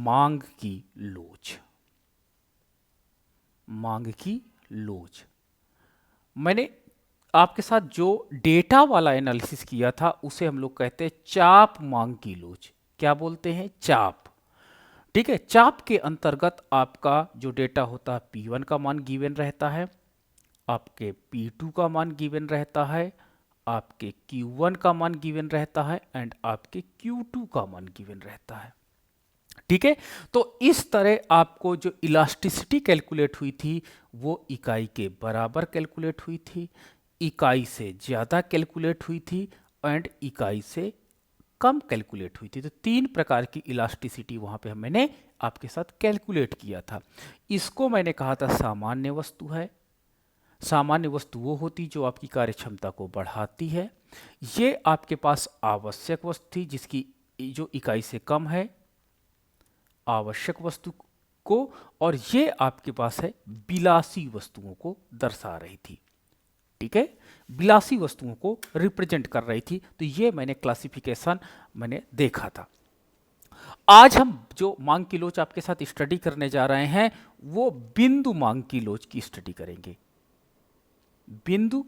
मांग की लोच। मांग की लोच, मैंने आपके साथ जो डेटा वाला एनालिसिस किया था उसे हम लोग कहते हैं चाप मांग की लोच। क्या बोलते हैं? चाप। ठीक है, चाप के अंतर्गत आपका जो डेटा होता है P1 का मान गिवन रहता है, आपके P2 का मान गिवन रहता है, आपके Q1 का मान गिवन रहता है एंड आपके Q2 का मान गिवन रहता है। ठीक है, तो इस तरह आपको जो इलास्टिसिटी कैलकुलेट हुई थी वो इकाई के बराबर कैलकुलेट हुई थी, इकाई से ज़्यादा कैलकुलेट हुई थी एंड इकाई से कम कैलकुलेट हुई थी। तो तीन प्रकार की इलास्टिसिटी वहाँ पे मैंने आपके साथ कैलकुलेट किया था। इसको मैंने कहा था सामान्य वस्तु है। सामान्य वस्तु वो होती जो आपकी कार्यक्षमता को बढ़ाती है। ये आपके पास आवश्यक वस्तु थी जिसकी जो इकाई से कम है, आवश्यक वस्तु को, और ये आपके पास है विलासी वस्तुओं को दर्शा रही थी। ठीक है, विलासी वस्तुओं को रिप्रेजेंट कर रही थी। तो ये मैंने क्लासिफिकेशन मैंने देखा था। आज हम जो मांग की लोच आपके साथ स्टडी करने जा रहे हैं वो बिंदु मांग की लोच की स्टडी करेंगे। बिंदु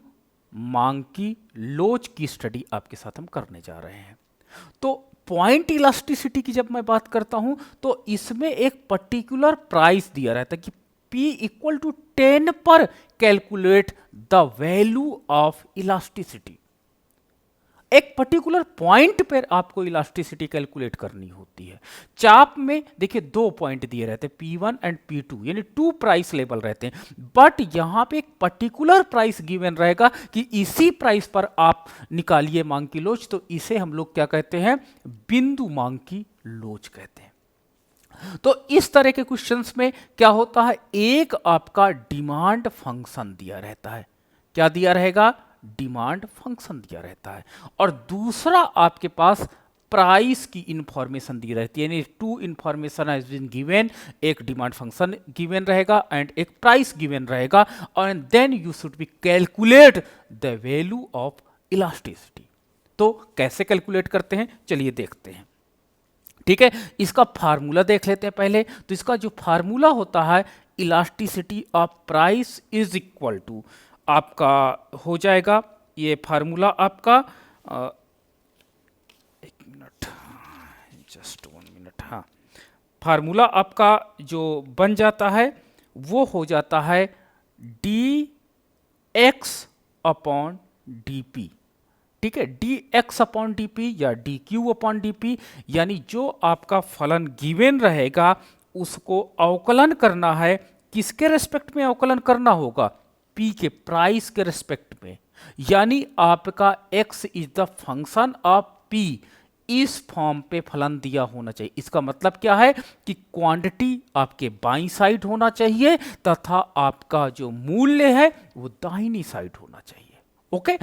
मांग की लोच की स्टडी आपके साथ हम करने जा रहे हैं। तो पॉइंट इलास्टिसिटी की जब मैं बात करता हूं तो इसमें एक पर्टिकुलर प्राइस दिया रहता है कि P इक्वल टू 10 पर calculate the value of elasticity. एक पर्टिकुलर पॉइंट पर आपको इलास्टिसिटी कैलकुलेट करनी होती है। चाप में देखिए दो पॉइंट दिए रहते हैं P1 एंड P2, यानी टू प्राइस लेवल रहते हैं, बट यहां पे एक पर्टिकुलर प्राइस गिवन रहेगा कि इसी प्राइस पर आप निकालिए मांग की लोच। तो इसे हम लोग क्या कहते हैं? बिंदु मांग की लोच कहते हैं। तो इस तरह के क्वेश्चंस में क्या होता है, एक आपका डिमांड फंक्शन दिया रहता है। क्या दिया रहेगा? डिमांड फंक्शन दिया रहता है। और दूसरा आपके पास प्राइस की इंफॉर्मेशन दी रहती है, यानी two information has been given, एक डिमांड फंक्शन गिवन रहेगा एंड एक प्राइस गिवन रहेगा, and then you should be calculate the value of elasticity. तो कैसे कैलकुलेट करते हैं चलिए देखते हैं। ठीक है, इसका फार्मूला देख लेते हैं पहले। तो इसका जो फार्मूला होता है, elasticity of price is equal to, आपका हो जाएगा ये फार्मूला आपका, एक मिनट, जस्ट 1 मिनट, हाँ, फार्मूला आपका जो बन जाता है वो हो जाता है dx अपॉन dp। ठीक है, dx अपॉन dp या dq अपॉन dp, यानी जो आपका फलन गिवन रहेगा उसको अवकलन करना है। किसके रेस्पेक्ट में अवकलन करना होगा? p के प्राइस के रेस्पेक्ट में, यानी आपका x is the function of p। इस फॉर्म पे फलन दिया होना चाहिए। इसका मतलब क्या है कि क्वांटिटी आपके बाईं साइड होना चाहिए तथा आपका जो मूल्य है वो दाहिनी साइड होना चाहिए। ओके,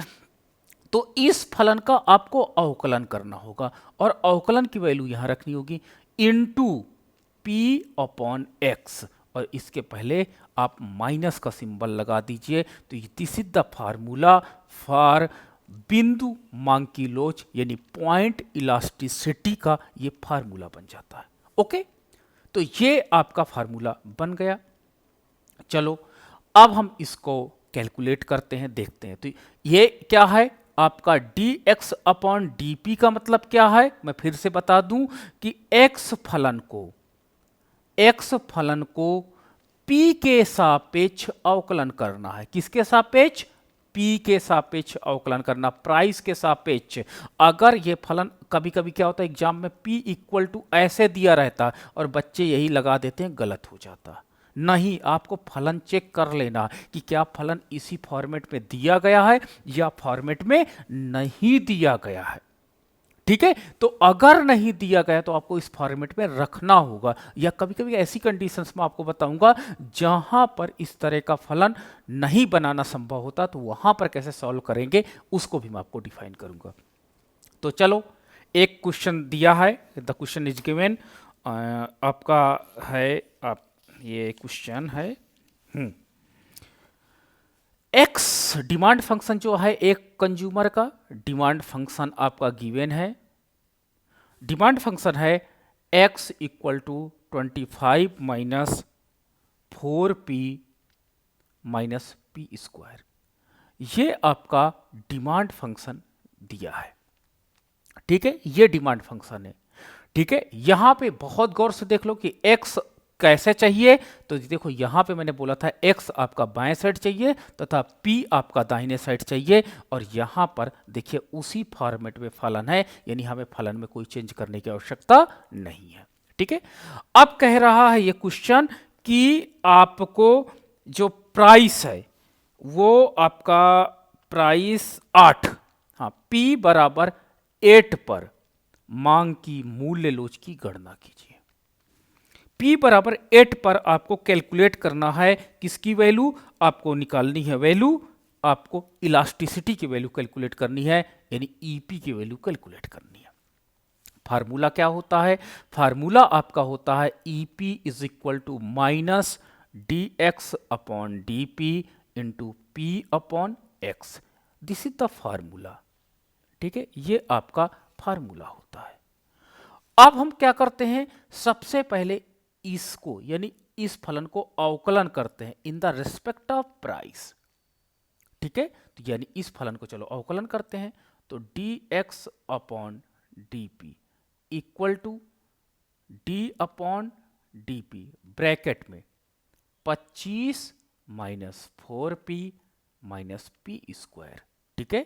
तो इस फलन का आपको अवकलन करना होगा और अवकलन की वैल्यू यहां रखनी होगी इनटू p अपॉन x, और इसके पहले आप माइनस का सिंबल लगा दीजिए। तो this is the formula for बिंदु मांग की लोच, यानी पॉइंट इलास्टिसिटी का ये फार्मूला बन जाता है। ओके, तो ये आपका फार्मूला बन गया। चलो अब हम इसको कैलकुलेट करते हैं, देखते हैं। तो ये क्या है आपका dx अपॉन dp का मतलब क्या है, मैं फिर से बता दूं कि x फलन को p के सापेक्ष अवकलन करना है। किसके सापेक्ष? p के सापेक्ष अवकलन करना, प्राइस के सापेक्ष। अगर ये फलन कभी कभी क्या होता है एग्जाम में p इक्वल टू ऐसे दिया रहता और बच्चे यही लगा देते हैं, गलत हो जाता। नहीं, आपको फलन चेक कर लेना कि क्या फलन इसी फॉर्मेट में दिया गया है या फॉर्मेट में नहीं दिया गया है। ठीक है, तो अगर नहीं दिया गया तो आपको इस फॉर्मेट में रखना होगा, या कभी कभी ऐसी कंडीशंस में आपको बताऊंगा जहां पर इस तरह का फलन नहीं बनाना संभव होता, तो वहां पर कैसे सॉल्व करेंगे उसको भी मैं आपको डिफाइन करूंगा। तो चलो, एक क्वेश्चन दिया है, द क्वेश्चन इज गिवन, आपका है, आप ये क्वेश्चन है एक्स डिमांड फंक्शन जो है एक कंज्यूमर का डिमांड फंक्शन आपका गिवन है। डिमांड फंक्शन है x equal to 25 minus 4p minus P square. ये आपका डिमांड फंक्शन दिया है, ठीक है, ये डिमांड फंक्शन है, ठीक है। यहां पे बहुत गौर से देख लो कि x कैसे चाहिए, तो देखो यहां पे मैंने बोला था x आपका बाएं साइड चाहिए तथा p आपका दाहिने साइड चाहिए, और यहां पर देखिए उसी फॉर्मेट में फलन है, यानी हमें फलन में कोई चेंज करने की आवश्यकता नहीं है, ठीक है। अब कह रहा है ये क्वेश्चन कि आपको जो प्राइस है वो आपका प्राइस 8, हाँ, p बराबर 8 पर मांग की मूल्य लोच की गणना कीजिए। P बराबर 8 पर आपको कैलकुलेट करना है, किसकी वैल्यू आपको निकालनी है, वैल्यू आपको इलास्टिसिटी की वैल्यू कैलकुलेट करनी है, यानी EP की वैल्यू कैलकुलेट करनी है। फार्मूला क्या होता है, फार्मूला आपका होता है EP is equal to minus dx upon dp into p upon x। This is the formula, ठीक है, ये आपका फार्मूला होता है। अब हम क्या करते हैं, सबसे पहले इसको यानी इस फलन को अवकलन करते हैं in the respect of price, ठीक है। तो यानी इस फलन को चलो अवकलन करते हैं, तो dx upon dp equal to d upon dp bracket में 25 minus 4p minus P square, ठीक है।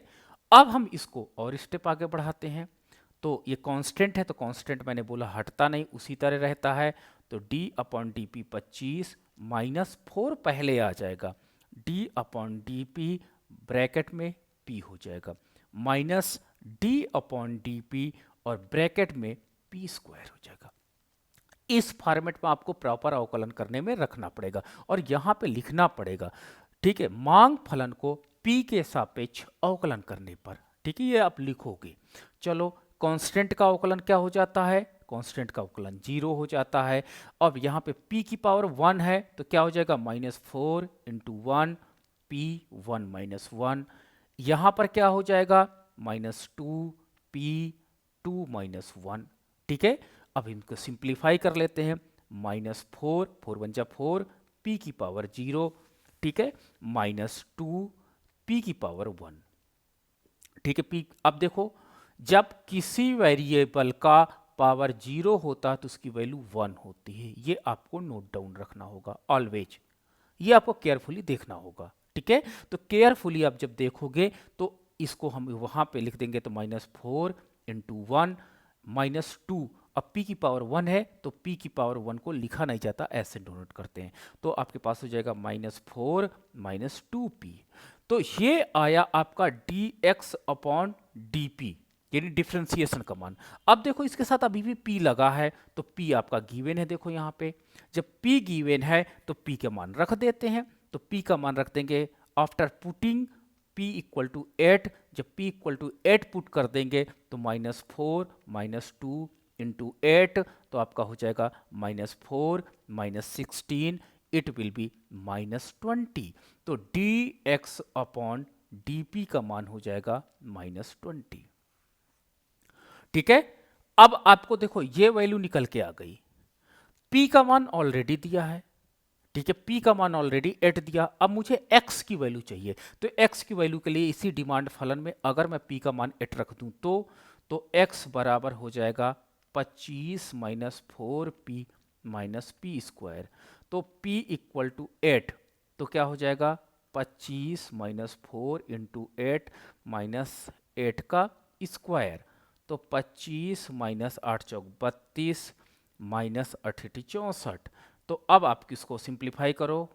अब हम इसको और स्टेप आगे बढ़ाते हैं, तो ये कांस्टेंट है तो कांस्टेंट मैंने बोला हटता नहीं, उसी तरह रहता है, तो d upon D P 25 minus 4 पहले आ जाएगा, d upon D P bracket में p हो जाएगा, minus d upon D P और ब्रैकेट में p स्क्वायर हो जाएगा। इस फॉर्मेट में आपको प्रॉपर अवकलन करने में रखना पड़ेगा और यहां पे लिखना पड़ेगा, ठीक है, मांग फलन को p के सापेक्ष अवकलन करने पर, ठीक है, ये आप लिखोगे। चलो कांस्टेंट का अवकलन क्या हो जाता है, कांस्टेंट का अवकलन 0 हो जाता है। अब यहाँ पे p की पावर 1 है तो क्या हो जाएगा, -4 इंटू 1 p 1 माइनस 1, यहाँ पर क्या हो जाएगा -2 p 2 माइनस 1, ठीक है। अब इनको सिंप्लीफाई कर लेते हैं, -4 4 1 जा 4 p की पावर 0, ठीक है, -2 p की पावर 1, ठीक है। p अब देखो जब किसी वेरिएबल का पावर 0 होता है तो उसकी वैल्यू 1 होती है, ये आपको नोट डाउन रखना होगा ऑलवेज, ये आपको केयरफुली देखना होगा, ठीक है। तो केयरफुली आप जब देखोगे तो इसको हम वहां पे लिख देंगे, तो -4 इंटू 1 -2, अब p की पावर 1 है तो p की पावर 1 को लिखा नहीं जाता, ऐसे डोनेट करते हैं, तो आपके पास हो जाएगा -4 -2p। तो ये आया आपका dx अपॉन dp, यानी डिफ्रेंसिएशन का मान। अब देखो इसके साथ अभी भी p लगा है तो p आपका गिवन है, देखो यहाँ पे जब p गिवन है तो p का मान रख देते हैं, तो p का मान रख देंगे after putting p equal to 8, जब p इक्वल टू 8 पुट कर देंगे तो -4 -2 इंटू 8, तो आपका हो जाएगा -4 -16, इट विल बी -20, तो dx अपॉन dp का मान हो जाएगा -20, ठीक है। अब आपको देखो ये वैल्यू निकल के आ गई, p का मान ऑलरेडी दिया है, ठीक है, p का मान ऑलरेडी 8 दिया, अब मुझे x की वैल्यू चाहिए, तो x की वैल्यू के लिए इसी डिमांड फलन में अगर मैं p का मान 8 रख दूं तो x बराबर हो जाएगा 25 minus 4p minus P square, तो p इक्वल टू 8, तो क्या हो जाएगा 25 माइनस 4 इंटू 8 माइनस 8 का स्क्वायर, तो 25 माइनस 8 चौक 32 माइनस 8 64, तो अब आप किसको सिंप्लीफाई करो,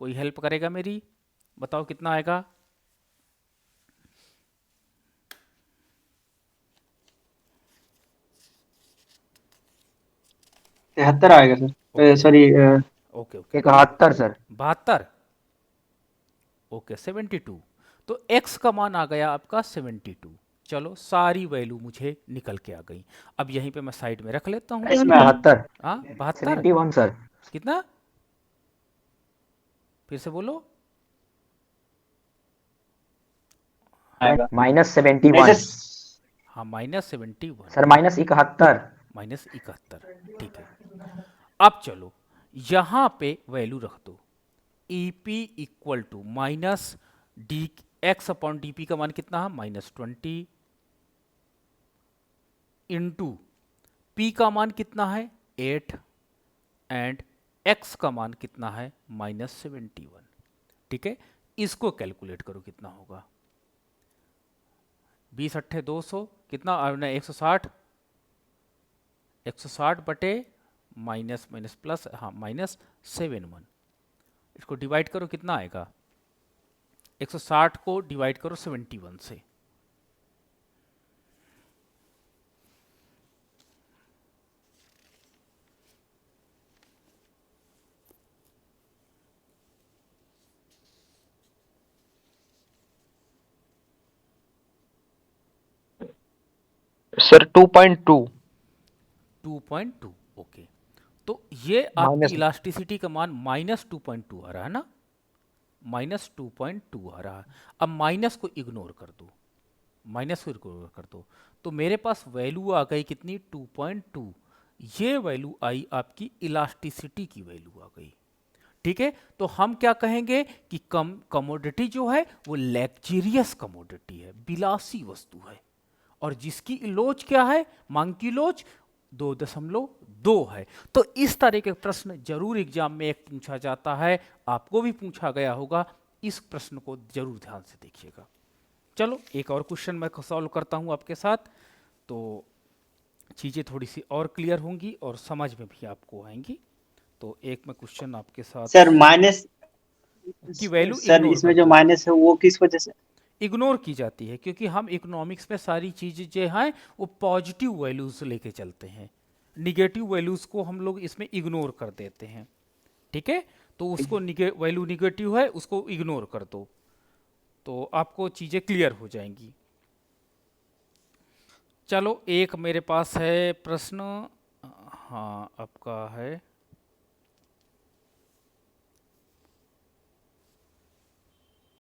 कोई हेल्प करेगा मेरी, बताओ कितना आएगा, तिहत्तर आएगा sir, okay sorry okay okay 71 sir. 72, okay 72, तो x का मान आ गया आपका 72। चलो सारी वैल्यू मुझे निकल के आ गई, अब यहीं पे मैं साइड में रख लेता हूँ। इसमें 72, हाँ 72, 71 सर, कितना, फिर से बोलो, -71 हाँ -71, सर, -71 -71। ठीक है, अब चलो यहाँ पे वैल्यू रख दो। E P equal to minus D X upon D P का मान कितना है -20 इंटू पी का मान कितना है 8 एंड एक्स का मान कितना है -71। ठीक है, इसको कैलकुलेट करो कितना होगा। 20 अट्ठे 200 कितना 160, 160 बटे माइनस माइनस प्लस, हाँ -71। इसको डिवाइड करो कितना आएगा, 160 को डिवाइड करो 71 से। सर 2.2 2.2। ओके, तो ये आपकी माइनस। इलास्टिसिटी का मान -2.2 आ रहा है ना, -2.2 आ रहा है। अब माइनस को इग्नोर कर दो, माइनस को इग्नोर कर दो, तो मेरे पास वैल्यू आ गई कितनी 2.2। ये वैल्यू आई आपकी इलास्टिसिटी की वैल्यू आ गई। ठीक है, तो हम क्या कहेंगे कि कमोडिटी जो है वो लग्जरियस कमोडिटी है, विलासी वस्तु है, और जिसकी लोच क्या है, मांग की लोच 2.2 है। तो इस तरह के प्रश्न जरूर एग्जाम में एक पूछा जाता है, आपको भी पूछा गया होगा, इस प्रश्न को जरूर ध्यान से देखिएगा। चलो एक और क्वेश्चन मैं सॉल्व करता हूं आपके साथ, तो चीज़ें थोड़ी सी और क्लियर होंगी और समझ में भी आपको आएंगी। तो एक मैं क्वेश्चन आपके साथ सर माइनस, की वैल्यू सर इग्नोर इसमें कर जो दो, माइनस है वो किस वजह से? इग्नोर की जाती है क्योंकि हम इकोनॉमिक्स में सारी चीज़ें जो हैं वो पॉजिटिव वैल्यूज लेके चलते हैं, निगेटिव वैल्यूज को हम लोग इसमें इग्नोर कर देते हैं। ठीक है, तो उसको वैल्यू निगेटिव है उसको इग्नोर कर दो, तो आपको चीज़ें क्लियर हो जाएंगी। चलो एक मेरे पास है प्रश्न, हाँ आपका है